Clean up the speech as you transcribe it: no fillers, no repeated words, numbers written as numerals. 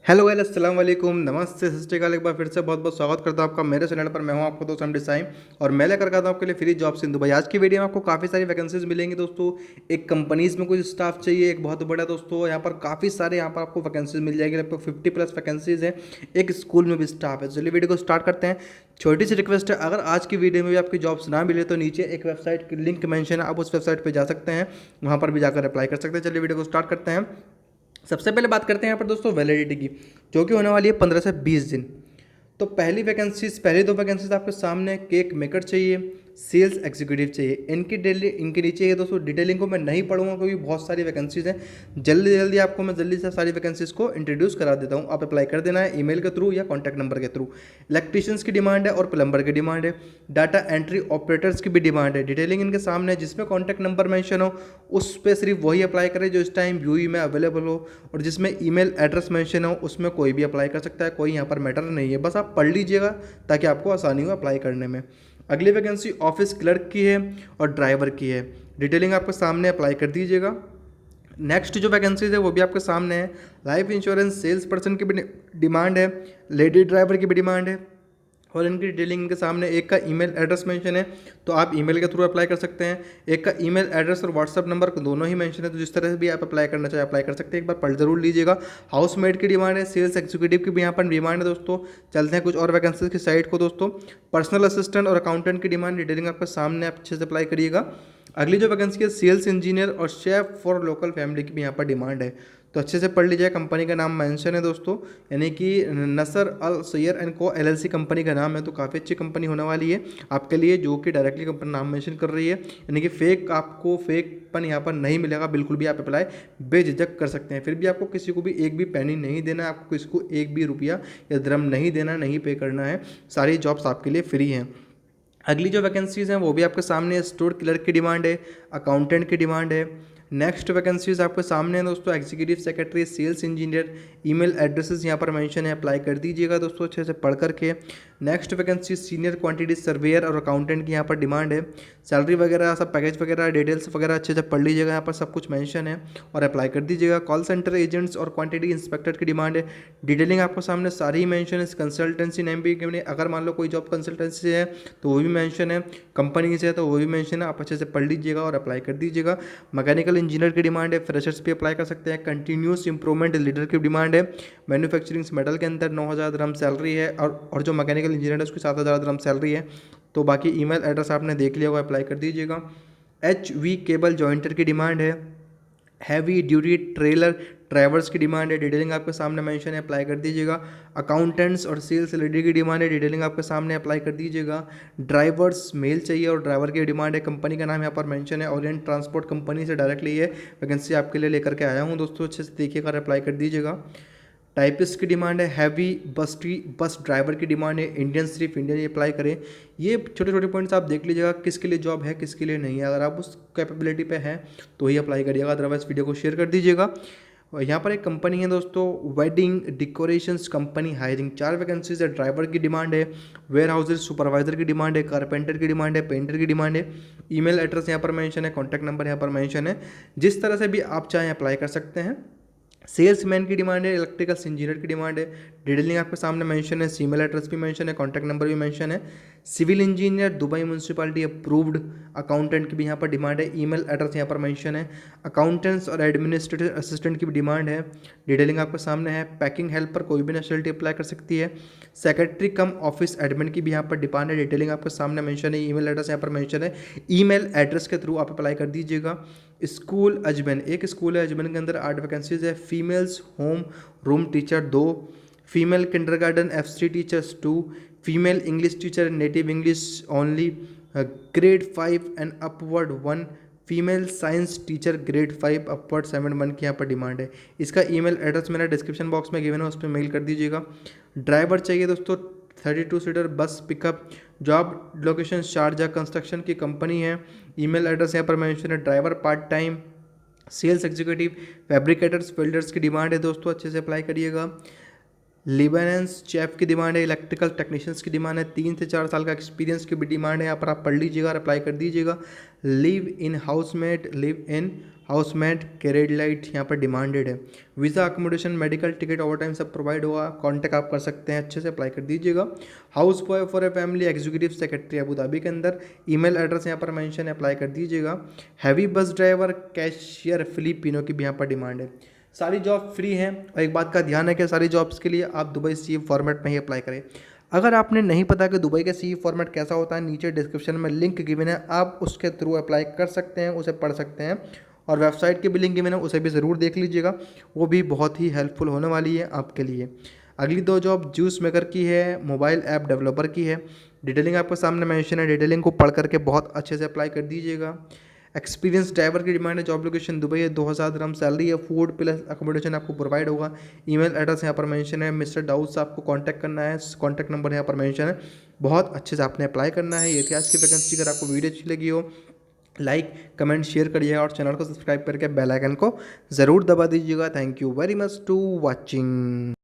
Hello guys, अस्सलाम वालेकुम, नमस्ते, सत श्री अकाल। एक बार फिर से बहुत बहुत स्वागत करता हूँ आपका मेरे चैनल पर। मैं हूँ आपको दोस्त हम डिसाइम और मैं लेकर आता हूँ आपके लिए फ्री जॉब सिंधु भाई। आज की वीडियो में आपको काफ़ी सारी वैकेंसीज मिलेंगी दोस्तों। एक कंपनीज में कुछ स्टाफ चाहिए, एक बहुत बड़ा दोस्तों यहाँ पर काफ़ी सारे यहाँ पर आपको वैकेंसीज मिल जाएगी, लगभग 50+ वैकेंसीज है। एक स्कूल में भी स्टाफ है। चलिए वीडियो को स्टार्ट करते हैं। छोटी सी रिक्वेस्ट है, अगर आज की वीडियो में भी आपकी जॉब्स ना मिले तो नीचे एक वेबसाइट की लिंक मेंशन है, आप उस वेबसाइट पर जा सकते हैं, वहाँ पर भी जाकर अप्लाई कर सकते हैं। चलिए वीडियो को स्टार्ट करते हैं। सबसे पहले बात करते हैं यहाँ पर दोस्तों वैलिडिटी की, जो कि होने वाली है 15 से 20 दिन। तो पहली दो वैकेंसीज आपके सामने, केक मेकर चाहिए, सेल्स एग्जीक्यूटिव चाहिए। इनके नीचे ये दोस्तों डिटेलिंग को मैं नहीं पढ़ूंगा क्योंकि बहुत सारी वैकेंसीज हैं। जल्दी जल्दी आपको मैं जल्दी से सारी वैकेंसीज को इंट्रोड्यूस करा देता हूँ। आप अप्लाई कर देना है ईमेल के थ्रू या कॉन्टैक्ट नंबर के थ्रू। इलेक्ट्रीशियंस की डिमांड है और प्लम्बर की डिमांड है। डाटा एंट्री ऑपरेटर्स की भी डिमांड है। डिटेलिंग इनके सामने है, जिसमें कॉन्टैक्ट नंबर मेंशन हो उस पर सिर्फ वही अप्लाई करें जो इस टाइम यूई में अवेलेबल हो, और जिसमें ईमेल एड्रेस मेंशन हो उसमें कोई भी अप्लाई कर सकता है। कोई यहाँ पर मैटर नहीं है, बस आप पढ़ लीजिएगा ताकि आपको आसानी हो अप्लाई करने में। अगली वैकेंसी ऑफिस क्लर्क की है और ड्राइवर की है। डिटेलिंग आपके सामने, अप्लाई कर दीजिएगा। नेक्स्ट जो वैकेंसीज है वो भी आपके सामने है। लाइफ इंश्योरेंस सेल्स पर्सन की भी डिमांड है, लेडी ड्राइवर की भी डिमांड है, और इनकी डिटेलिंग के सामने। एक का ईमेल एड्रेस मेंशन है तो आप ईमेल के थ्रू अप्लाई कर सकते हैं। एक का ईमेल एड्रेस और व्हाट्सअप नंबर दोनों ही मेंशन है, तो जिस तरह से भी आप अप्लाई करना चाहे अप्लाई कर सकते हैं। एक बार पढ़ जरूर लीजिएगा। हाउसमेड की डिमांड है, सेल्स एग्जीक्यूटिव की भी यहाँ पर डिमांड है दोस्तों। चलते हैं कुछ और वैकेंसीज की साइड को दोस्तों। पर्सनल असिस्टेंट और अकाउंटेंट की डिमांड, डिटेलिंग आपके सामने, आप अच्छे से अप्लाई करिएगा। अगली जो वैकेंसी है सेल्स इंजीनियर और शेफ फॉर लोकल फैमिली की भी यहाँ पर डिमांड है, तो अच्छे से पढ़ लीजिए। कंपनी का नाम मेंशन है दोस्तों, यानी कि नसर अल सैयर एंड को एलएलसी कंपनी का नाम है। तो काफ़ी अच्छी कंपनी होने वाली है आपके लिए, जो कि डायरेक्टली कंपनी नाम मेंशन कर रही है, यानी कि आपको फेकपन यहाँ पर नहीं मिलेगा बिल्कुल भी। आप अप्लाई बेझिझक कर सकते हैं। फिर भी आपको किसी को भी एक भी पैनी नहीं देना है, आपको किसी को एक भी रुपया या द्रम नहीं देना, नहीं पे करना है। सारी जॉब्स आपके लिए फ्री हैं। अगली जो वैकेंसीज़ हैं वो भी आपके सामने है। स्टोर क्लर्क की डिमांड है, अकाउंटेंट की डिमांड है। नेक्स्ट वैकेंसीज आपके सामने है दोस्तों, executive secretary, sales engineer. Email addresses यहाँ पर मेंशन है, अप्लाई कर दीजिएगा दोस्तों अच्छे से पढ़ करके। Next vacancy senior quantity surveyor और अकाउंटेंट की यहाँ पर डिमांड है। सैलरी वगैरह सब पैकेज वगैरह डिटेल्स वगैरह अच्छे से पढ़ लीजिएगा, यहाँ पर सब कुछ मेंशन है और अप्लाई कर दीजिएगा। कॉल सेंटर एजेंट्स और क्वांटिटी इंस्पेक्टर की डिमांड है। डिटेलिंग आपको सामने सारी ही मेंशन है। कंसल्टेंसी नेम भी, अगर मान लो कोई जॉब कंसल्टेंसी से है तो वो भी मेंशन है, कंपनी से है तो वो भी मेंशन है। आप अच्छे से पढ़ लीजिएगा और अप्लाई कर दीजिएगा। मैकेनिकल इंजीनियर की डिमांड है, फ्रेशर्स भी अप्लाई कर सकते हैं। कंटिन्यूस इंप्रूवमेंट लीडर की डिमांड है। मैन्युफैक्चरिंग मेटल के अंदर 9,000 dirham सैलरी है, और जो मैकेनिकल इंजीनियर है उसकी 7,000 dirham सैलरी है। तो बाकी ईमेल एड्रेस आपने देख लिया होगा, अप्लाई कर दीजिएगा। HV केबल जॉइंटर की डिमांड है। हैवी ड्यूटी ट्रेलर ड्राइवर्स की डिमांड है, डिटेलिंग आपके सामने मेंशन है, अप्लाई कर दीजिएगा। अकाउंटेंट्स और सेल्स लेडी की डिमांड है, डिटेलिंग आपके सामने, अप्लाई कर दीजिएगा। ड्राइवर्स मेल चाहिए और ड्राइवर की डिमांड है। कंपनी का नाम यहाँ पर मेंशन है, ओरिएंट ट्रांसपोर्ट कंपनी से डायरेक्टली ये वैकेंसी आपके लिए लेकर के आया हूँ दोस्तों, अच्छे से देखिएगा, अप्लाई कर दीजिएगा। टाइपिस्ट की डिमांड है, हैवी बस ड्राइवर की डिमांड है, इंडियन सिर्फ इंडियन ही अप्लाई करें। ये छोटे छोटे पॉइंट्स आप देख लीजिएगा, किसके लिए जॉब है किसके लिए नहीं है। अगर आप उस कैपेबिलिटी पे हैं तो ही अप्लाई करिएगा, अदरवाइज वीडियो को शेयर कर दीजिएगा। और यहाँ पर एक कंपनी है दोस्तों, wedding decorations company hiring, 4 vacancies है। ड्राइवर की डिमांड है, वेयर हाउसेज सुपरवाइजर की डिमांड है, कारपेंटर की डिमांड है, पेंटर की डिमांड है। ईमेल एड्रेस यहाँ पर मेंशन है, कॉन्टैक्ट नंबर यहाँ पर मेंशन है। जिस तरह से भी आप चाहें अप्लाई कर सकते हैं। सेल्समैन की डिमांड है, इलेक्ट्रिकल इंजीनियर की डिमांड है। डिटेलिंग आपके सामने मेंशन है, ईमेल एड्रेस भी मेंशन है, कॉन्टैक्ट नंबर भी मेंशन है। Civil engineer Dubai municipality approved, accountant की भी यहाँ पर डिमांड है, ईमेल एड्रेस यहाँ पर मेंशन है। अकाउंटेंट्स और एडमिनिस्ट्रेटिव असिस्टेंट की भी डिमांड है, डिटेलिंग आपके सामने है। पैकिंग हेल्प पर कोई भी नेशनलिटी अप्लाई कर सकती है। सेक्रेटरी कम ऑफिस एडमिन की भी यहाँ पर डिमांड है, डिटेलिंग आपके सामने मेंशन है, ईमेल एड्रेस यहाँ पर मेंशन है। ईमेल एड्रेस के थ्रू आप अप्लाई कर दीजिएगा। स्कूल अजमेन, एक स्कूल है अजमेन के अंदर, 8 वैकेंसीज है। Females home room teacher 2, female kindergarten FC teachers 2, female English teacher native English only grade 5 and upward 1, female science teacher grade 5 upward 7 की यहाँ पर डिमांड है। इसका ईमेल एड्रेस मैंने डिस्क्रिप्शन बॉक्स में गिवन है, उस पर मेल कर दीजिएगा। ड्राइवर चाहिए दोस्तों, 32 seater bus pickup. Job location Sharjah, construction की कंपनी है। ईमेल एड्रेस यहाँ पर मेंशन है। Driver part time. Sales executive fabricators welders की डिमांड है दोस्तों, अच्छे से अप्लाई करिएगा। लिबानेंस चेफ की डिमांड है, इलेक्ट्रिकल टेक्नीशियंस की डिमांड है, 3 से 4 साल का एक्सपीरियंस की भी डिमांड है। यहाँ पर आप पढ़ लीजिएगा और अप्लाई कर दीजिएगा। Live in housemate carried light यहाँ पर डिमांडेड है। Visa, accommodation, medical, ticket, over time सब प्रोवाइड होगा। कॉन्टैक्ट आप कर सकते हैं, अच्छे से अप्लाई कर दीजिएगा। House boy for a family, executive secretary Abu Dhabi के अंदर। ईमेल एड्रेस यहाँ पर मेंशन है, अप्लाई कर दीजिएगा। Heavy bus driver, cashier, Filipino की भी यहाँ पर डिमांड है। सारी जॉब फ्री हैं और एक बात का ध्यान है कि सारी जॉब्स के लिए आप दुबई सी फॉर्मेट में ही अप्लाई करें। अगर आपने नहीं पता कि दुबई का सी फॉर्मेट कैसा होता है, नीचे डिस्क्रिप्शन में लिंक गिवन है, आप उसके थ्रू अप्लाई कर सकते हैं, उसे पढ़ सकते हैं। और वेबसाइट की भी लिंक गिवन है, उसे भी ज़रूर देख लीजिएगा, वो भी बहुत ही हेल्पफुल होने वाली है आपके लिए। अगली 2 जॉब जूस मेकर की है, मोबाइल ऐप डेवलपर की है। डिटेलिंग आपके सामने मेंशन है, डिटेलिंग को पढ़ करके बहुत अच्छे से अप्लाई कर दीजिएगा। एक्सपीरियंस ड्राइवर की डिमांड है, जॉब लोकेशन दुबई है, 2000 dirham सैलरी है, फूड प्लस अकोमोडेशन आपको प्रोवाइड होगा। ईमेल एड्रेस यहाँ पर मेंशन है, मिस्टर दाऊद से आपको कांटेक्ट करना है, कॉन्टैक्ट नंबर यहाँ पर मेंशन है। बहुत अच्छे से आपने अप्लाई करना है। ये थी आज की वैकेंसी। अगर आपको वीडियो अच्छी लगी हो, लाइक कमेंट शेयर करिएगा और चैनल को सब्सक्राइब करके बेल आइकन को ज़रूर दबा दीजिएगा। Thank you very much to watching.